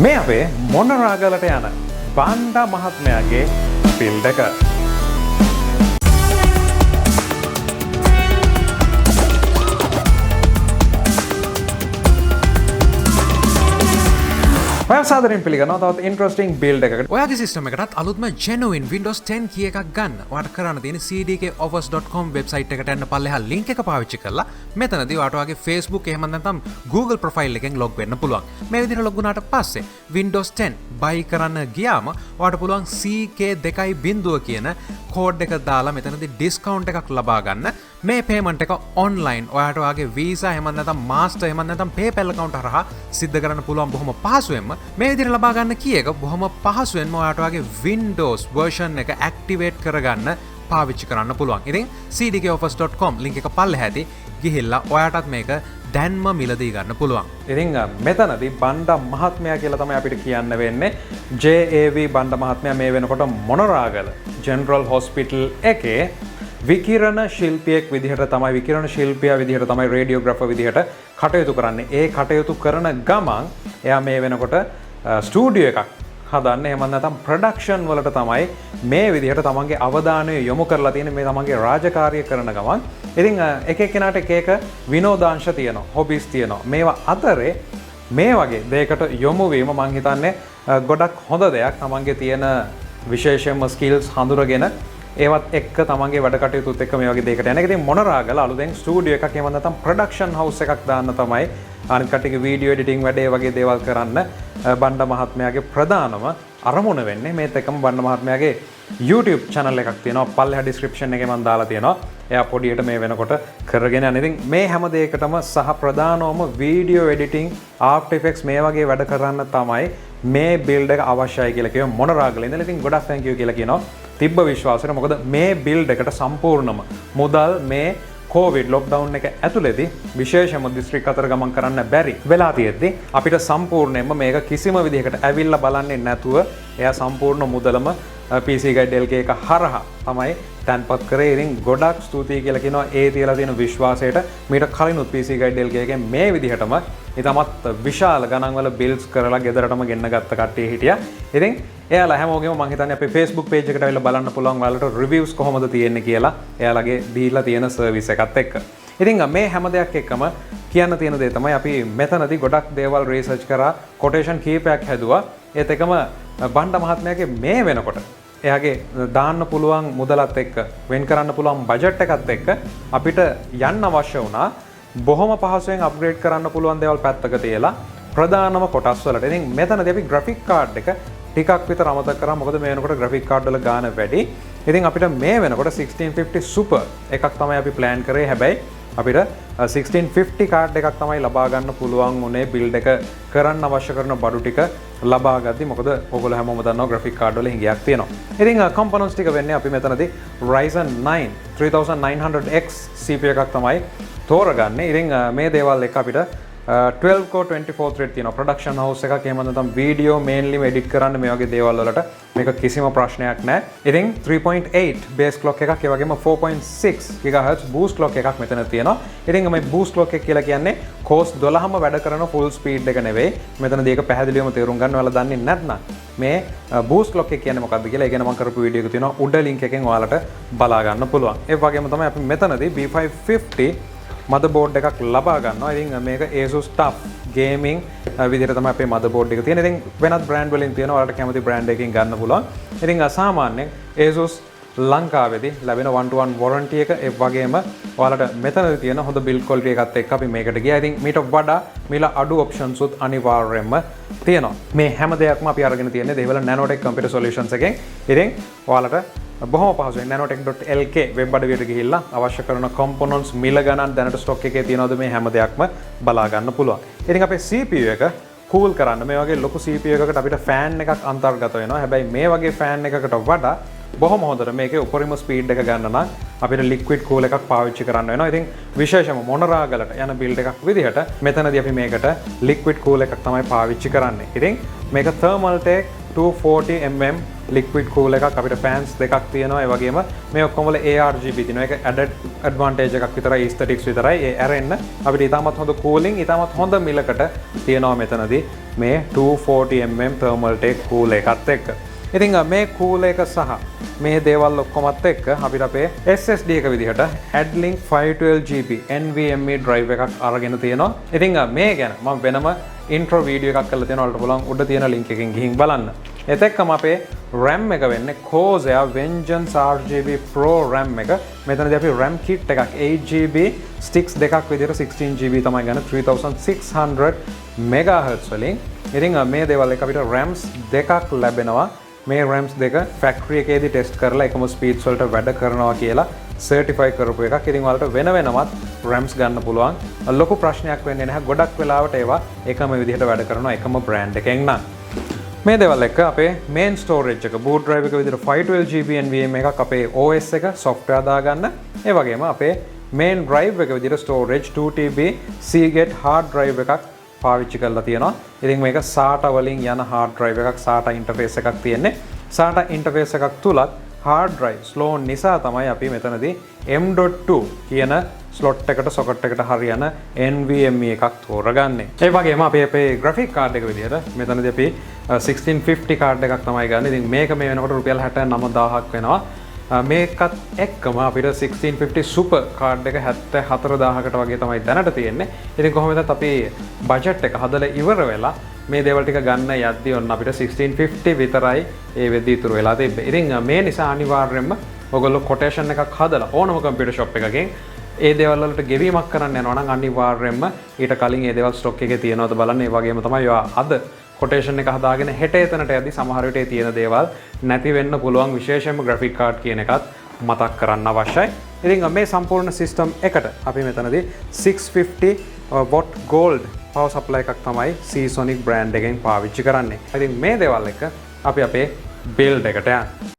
මේ අපේ මොනරාගලට යන බණ්ඩා මහත්මයාගේ ෆීල්ඩ් එක. ඔයාසාදරයෙන් පිළිගන්නවා තවත් ඉන්ට්‍රස්ටිං බිල්ඩ් එකකට. ඔයාගේ සිස්ටම් එකටත් අලුත්ම genuine Windows 10 key එකක් ගන්න. ඔයාට කරන්න තියෙන්නේ cdkoffers.com වෙබ්සයිට් එකට යන්න පල්ලෙහා link එක පාවිච්චි කරලා මෙතනදී ඔයාට ඔයාගේ Facebook එහෙම නැත්නම් Google profile එකෙන් log වෙන්න පුළුවන්. මේ විදිහට log වුණාට පස්සේ Windows 10 buy කරන්න ගියාම ඔයාට පුළුවන් CK2.0 කියන කෝඩ් එක දාලා මෙතනදී discount එකක් ලබා ගන්න. මේ payment එක online ඔයාට ඔයාගේ Visa එහෙම නැත්නම් Master එහෙම නැත්නම් PayPal account හරහා සිද්ධ කරන්න පුළුවන් බොහොම පහසුවෙන්ම. මේ විදිහට ලබා ගන්න කී එක බොහොම පහසුවෙන්ම ඔයාට ඔයාගේ Windows version එක activate කරගන්න පාවිච්චි කරන්න පුළුවන්. ඉතින් cdkoffers.com link එක පල්ලෙහා ඇති ගිහිල්ලා ඔයාටත් මේක දැන්ම මිලදී ගන්න පුළුවන්. ඉතින් මෙතනදී බණ්ඩා මහත්මයා කියලා තමයි අපිට කියන්න වෙන්නේ. JAV බණ්ඩා මහත්මයා මේ වෙනකොට මොනරාගල General Hospital එකේ විකිරණ ශිල්පියෙක් විදිහට තමයි විකිරණ ශිල්පියා විදිහට තමයි රේඩියෝග්‍රැෆර් විදිහට කටයුතු කරන්නේ. ඒ කටයුතු කරන ගමන් එයා මේ වෙනකොට ස්ටුඩියෝ එකක් හදන්න එහෙම නැත්නම් ප්‍රොඩක්ෂන් වලට තමයි මේ විදිහට තමන්ගේ අවධානය යොමු කරලා තියෙන්නේ මේ තමන්ගේ රාජකාරිය කරන ගමන්. ඉතින් එක එක්කෙනාට එක එක විනෝදාංශ තියෙනවා, හොබිස් තියෙනවා. මේවා අතරේ මේ වගේ දෙයකට යොමු වීම මම හිතන්නේ ගොඩක් හොඳ දෙයක්. තමන්ගේ තියෙන විශේෂයෙන්ම ස්කිල්ස් හඳුරගෙන ඒවත් එක්ක තමන්ගේ වැඩ කටයුතුත් එක්ක මේ වගේ දෙයකට යන එක. ඉතින් මොනරාගල අලුතෙන් ස්ටුඩියෝ එකක් එහෙම නැත්නම් ප්‍රොඩක්ෂන් හවුස් එකක් දාන්න තමයි අනිත් කට්ටියගේ වීඩියෝ එඩිටිං වැඩේ වගේ දේවල් කරන්න බණ්ඩා මහත්මයාගේ ප්‍රධානම අරමුණ වෙන්නේ. මේත් එක්කම බණ්ඩා මහත්මයාගේ YouTube channel එකක් තියෙනවා. පල්ලෙහා description එකේ මම දාලා තියෙනවා. එයා පොඩියට මේ වෙනකොට කරගෙන යන. ඉතින් මේ හැම දෙයකටම සහ ප්‍රධානවම වීඩියෝ එඩිටිං, After Effects මේ වගේ වැඩ කරන්න තමයි මේ බිල්ඩ් එක අවශ්‍යයි කියලා කියව මොනරාගල ඉඳලා. ඉතින් ගොඩක් thank you කියලා කියනවා. තිබ්බ විශ්වාසයට. මොකද මේ බිල්ඩ් එකට සම්පූර්ණම මුදල් මේ කොවිඩ් ලොක්ඩවුන් එක ඇතුළේදී විශේෂම දිස්ත්‍රික් අතර ගමන් කරන්න බැරි වෙලා තියෙද්දි අපිට සම්පූර්ණයෙන්ම මේක කිසිම විදිහකට ඇවිල්ලා බලන්නේ නැතුව එයා සම්පූර්ණ මුදලම PC Guide LK එක හරහා තමයි තැන්පත් කරේ. ඉතින් ගොඩක් ස්තුතියි කියලා කියනවා ඒ තියලා තියෙන විශ්වාසයට. මීට කලිනුත් PC Guide LK එකෙන් මේ විදිහටම ඊටමත් විශාල ගණන් වල බිල්ස් කරලා ගෙදරටම ගෙන්න ගත්ත කට්ටිය හිටියා. ඉතින් එයාලා හැමෝගෙම මම හිතන්නේ අපේ Facebook page එකට ඇවිල්ලා බලන්න පුළුවන් ඔයාලට reviews කොහොමද තියෙන්නේ කියලා එයාලගේ දීලා තියෙන service එකත් එක්ක. ඉතින් මේ හැම දෙයක් එක්කම කියන්න තියෙන දේ තමයි අපි මෙතනදී ගොඩක් දේවල් research කරා, quotation කීපයක් හැදුවා. ඒත් එකම බණ්ඩා මහත්මයාගේ මේ වෙනකොට එයාගේ දාන්න පුළුවන් මුදලත් එක්ක වෙන් කරන්න පුළුවන් බජට් එකත් එක්ක අපිට යන්න අවශ්‍ය වුණා බොහොම පහසුවෙන් අප්ග්‍රේඩ් කරන්න පුළුවන් දේවල් පැත්තක තියලා ප්‍රධානම කොටස් වලට. ඉතින් මෙතනදී අපි graphic card එක ටිකක් විතර අමතක කරා. මොකද මේ වෙනකොට graphic card වල ගාන වැඩි. ඉතින් අපිට මේ වෙනකොට 1650 super එකක් තමයි අපි plan කරේ. හැබැයි අපිට 1650 card එකක් තමයි ලබා ගන්න පුළුවන් උනේ බිල්ඩ් එක කරන්න අවශ්‍ය කරන බඩු ටික ලබා ගද්දි. මොකද ඔයගොල්ලෝ හැමෝම දන්නවා graphic card වල හිඟයක් තියෙනවා. ඉතින් components ටික වෙන්නේ අපි මෙතනදී Ryzen 9 3900X CPU එකක් තමයි තෝරගන්නේ. ඉතින් මේ දේවල් එක අපිට 12 core 24 thread තියෙනවා. production house එකක් එහෙම නැත්නම් video mainly edit කරන්න මේ වගේ දේවල් වලට මේක කිසිම ප්‍රශ්නයක් නැහැ. ඉතින් 3.8 base clock එකක් ඒ වගේම 4.6 GHz boost clock එකක් මෙතන තියෙනවා. ඉතින් මේ boost clock එක කියලා කියන්නේ course 12ම වැඩ කරන full speed එක නෙවෙයි. මෙතනදී ඒක පැහැදිලිවම තේරුම් ගන්න ඔයාලා දන්නේ නැත්නම් මේ boost clock එක කියන්නේ මොකක්ද කියලා ඒ ගැන මම කරපු වීඩියෝ එක තියෙනවා. උඩ link එකෙන් ඔයාලට බලා ගන්න පුළුවන්. ඒ වගේම තමයි අපි මෙතනදී B550 motherboard එකක් ලබා ගන්නවා. ඉතින් මේක Asus TUF gaming විදිහට තමයි අපේ motherboard එක තියෙන්නේ. ඉතින් වෙනත් brand වලින් තියෙනවා. ඔයාලට කැමති brand එකකින් ගන්න පුළුවන්. ඉතින් සාමාන්‍යයෙන් Asus ලංකාවේදී ලැබෙන 1-to-1 warranty එක ඒ වගේම ඔයාලට මෙතනදී තියෙන හොඳ build quality එකත් එක්ක අපි මේකට ගියා. ඉතින් මීට වඩා මිල අඩු options උත් අනිවාර්යයෙන්ම තියෙනවා. මේ හැම දෙයක්ම අපි අරගෙන තියෙන්නේ දෙහිවල Nanotech Computer Solutions එකෙන්. ඉතින් ඔයාලට බොහොම පහසුවෙන් nanotech.lk වෙබ් අඩවියට ගිහිල්ලා අවශ්‍ය කරන components මිල ගණන් දැනට stock එකේ තියෙනවද මේ හැම දෙයක්ම බලා ගන්න පුළුවන්. ඉතින් අපේ CPU එක cool කරන්න මේ වගේ ලොකු CPU එකකට අපිට fan එකක් අන්තර්ගත වෙනවා. හැබැයි මේ වගේ fan එකකට වඩා බොහොම හොඳට මේකේ උපරිම ස්පීඩ් එක ගන්න නම් අපිට liquid cool එකක් පාවිච්චි කරන්න වෙනවා. ඉතින් විශේෂම මොනරාගලට යන build එකක් විදිහට මෙතනදී අපි මේකට liquid cool එකක් තමයි පාවිච්චි කරන්නේ. ඉතින් මේක Thermaltake 240mm liquid cool එකක් අපිට fans දෙකක් තියෙනවා. ඒ වගේම මේ ඔක්කොම වල ARGB තියෙනවා. ඒක added advantage එකක් විතරයි, aesthetics විතරයි. ඒ ඇරෙන්න අපිට ඊටමත් හොඳ cooling ඊටමත් හොඳ මිලකට තියෙනවා මෙතනදී මේ 240mm thermal take කූල එකත් එක්ක. ඉතින් මේ කූල එක සහ මේ දේවල් ඔක්කොමත් එක්ක අපිට අපේ SSD එක විදිහට AdLink 512GB NVMe drive එකක් අරගෙන තියෙනවා. ඉතින් මේ ගැන මම වෙනම intro video එකක් කරලා තියෙනවා. ඔයාලට පුළුවන් උඩ තියෙන link එකෙන් ගිහින් බලන්න. ඒත් එක්කම අපේ RAM එක වෙන්නේ Corsair Vengeance RGB Pro RAM එක. මෙතනදී අපි RAM kit එකක් 8GB sticks දෙකක් විදිහට 16GB තමයි ගන්න 3600 MHz වලින්. ඉතින් මේ දේවල් එක අපිට RAMs දෙකක් ලැබෙනවා. මේ RAMs දෙක ෆැක්ටරි එකේදී ටෙස්ට් කරලා එකම ස්පීඩ්ස් වලට වැඩ කරනවා කියලා සර්ටිෆයි කරපු එකක්. ඉතින් ඔයාලට වෙන වෙනමත් RAMs ගන්න පුළුවන්. ලොකු ප්‍රශ්නයක් වෙන්නේ නැහැ. ගොඩක් වෙලාවට ඒවා එකම විදිහට වැඩ කරනවා එකම බ්‍රෑන්ඩ් එකෙන් නම්. මේ දේවල් එක අපේ main storage එක boot drive එක විදිහට 512GB NVMe එකක් අපේ OS එක software දාගන්න. ඒ වගේම අපේ main drive එක විදිහට storage 2TB Seagate hard drive එකක් පාවිච්චි කරලා තියෙනවා. ඉතින් මේක SATA වලින් යන hard drive එකක් SATA interface එකක් තියෙන්නේ. SATA interface එකක් තුලත් hard drive slow නිසා තමයි අපි මෙතනදී M.2 කියන slot එකට socket එකට හරියන NVMe එකක් තෝරගන්නේ. ඒ වගේම අපි අපේ graphic card එක විදිහට මෙතනදී අපි 1650 card එකක් තමයි ගන්න. ඉතින් මේක මේ වෙනකොට රුපියල් 69000ක් වෙනවා. මේකත් එක්කම අපිට 1650 super card එක 74000කට වගේ තමයි දැනට තියෙන්නේ. ඉතින් කොහොමදත් අපි බජට් එක හදලා ඉවර වෙලා මේ දේවල් ටික ගන්න යද්දී ඔන්න අපිට 1650 විතරයි ඒ වෙද්දී ඉතුරු වෙලා තිබ්බේ. ඉතින් මේ නිසා අනිවාර්යයෙන්ම ඔයගොල්ලෝ කොටේෂන් එකක් හදලා ඕනම කම්පියුටර් ෂොප් එකකින් ඒ දේවල් වලට ගෙවීමක් කරන්න යනවා නම් අනිවාර්යයෙන්ම ඊට කලින් ඒ දේවල් ස්ටොක් එකේ තියෙනවද බලන්න. ඒ වගේම තමයි ඔයා අද කොටේෂන් එක හදාගෙන හෙට එතනට යද්දී සමහර විට ඒ තියෙන දේවල් නැති වෙන්න පුළුවන්. විශේෂයෙන්ම graphic card කියන එකත් මතක් කරන්න අවශ්‍යයි. ඉතින් මේ සම්පූර්ණ සිස්ටම් එකට අපි මෙතනදී 650 watt gold power supply එකක් තමයි Seasonic brand එකෙන් පාවිච්චි කරන්නේ. ඉතින් මේ දේවල් එක අපි අපේ build එකට යන්න.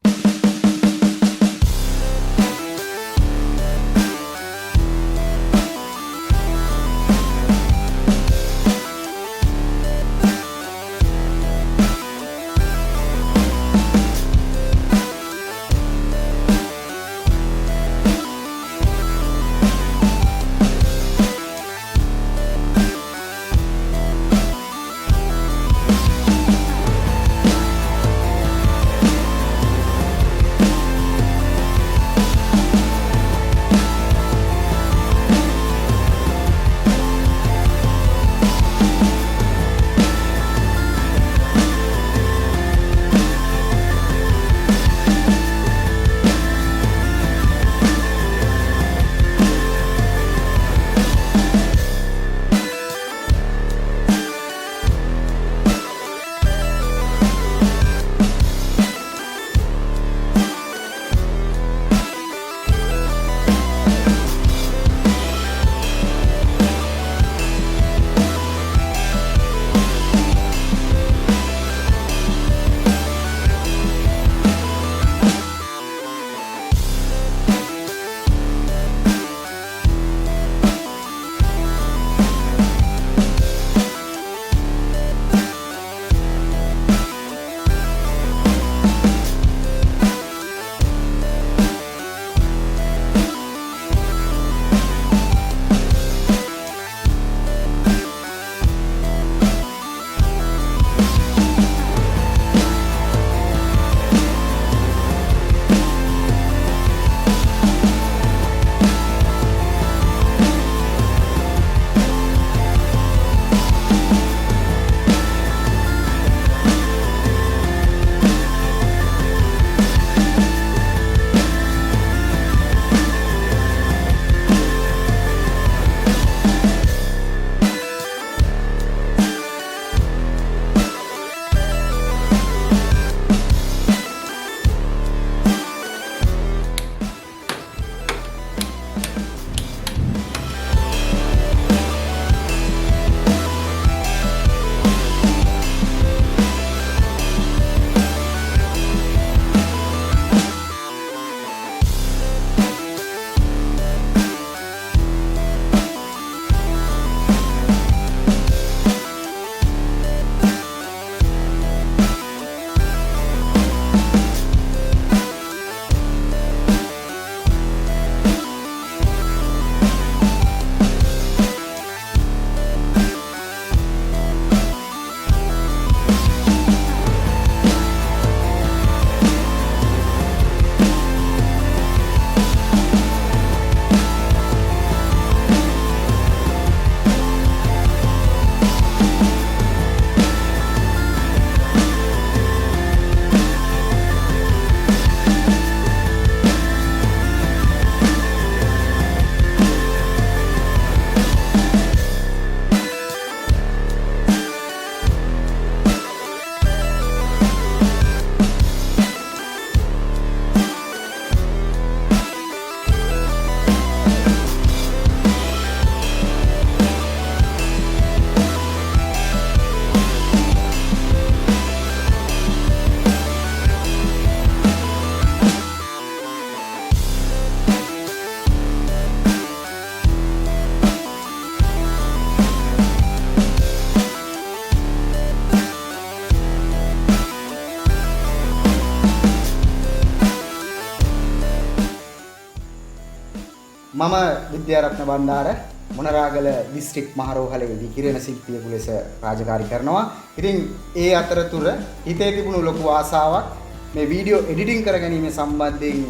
මම විද්‍යාරත්න බණ්ඩාර මොනරාගල දිස්ත්‍රික් මහරෝහලේ විකිරණ ශිල්පියෙකු ලෙස රාජකාරී කරනවා. ඉතින් ඒ අතරතුර හිතේ තිබුණු ලොකු ආසාවක් මේ වීඩියෝ එඩිටින් කරගැනීම සම්බන්ධයෙන්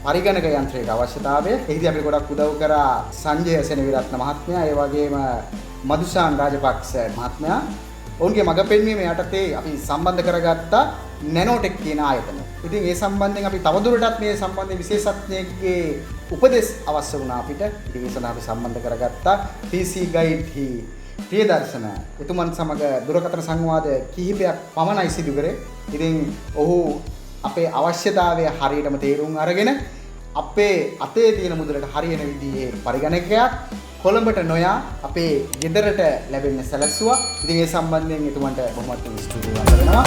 පරිගණක යන්ත්‍රයක අවශ්‍යතාවය. එහිදී අපිට ගොඩක් උදව් කරා සංජය සෙනවිරත්න මහත්මයා, ඒ වගේම මදුෂාන් රාජපක්ෂ මහත්මයා. ඔවුන්ගේ මඟ පෙන්වීම යටතේ අපි සම්බන්ධ කරගත්තා නැනෝටෙක් කියන ආයතන. ඉතින් ඒ සම්බන්ධයෙන් අපි තවදුරටත් මේ සම්බන්ධයෙන් විශේෂඥයෙක්ගේ උපදෙස් අවශ්‍ය වුණා අපිට. ඉතින් ඒ සඳහා අපි සම්බන්ධ කරගත්තා PC Guide ප්‍රියදර්ශන. එතුමන් සමග දුරකථන සංවාද කිහිපයක් පමණයි සිදු කරේ. ඉතින් ඔහු අපේ අවශ්‍යතාවය හරියටම තේරුම් අරගෙන අපේ අතේ තියෙන මුදලට හරියන විදිහේ පරිගණකයක් කොළඹට නොයා අපේ ගෙදරට ලැබෙන්න සැලැස්සුවා. ඉතින් ඒ සම්බන්ධයෙන් එතුමන්ට බොහොමත් ස්තුතිවන්ත වෙනවා.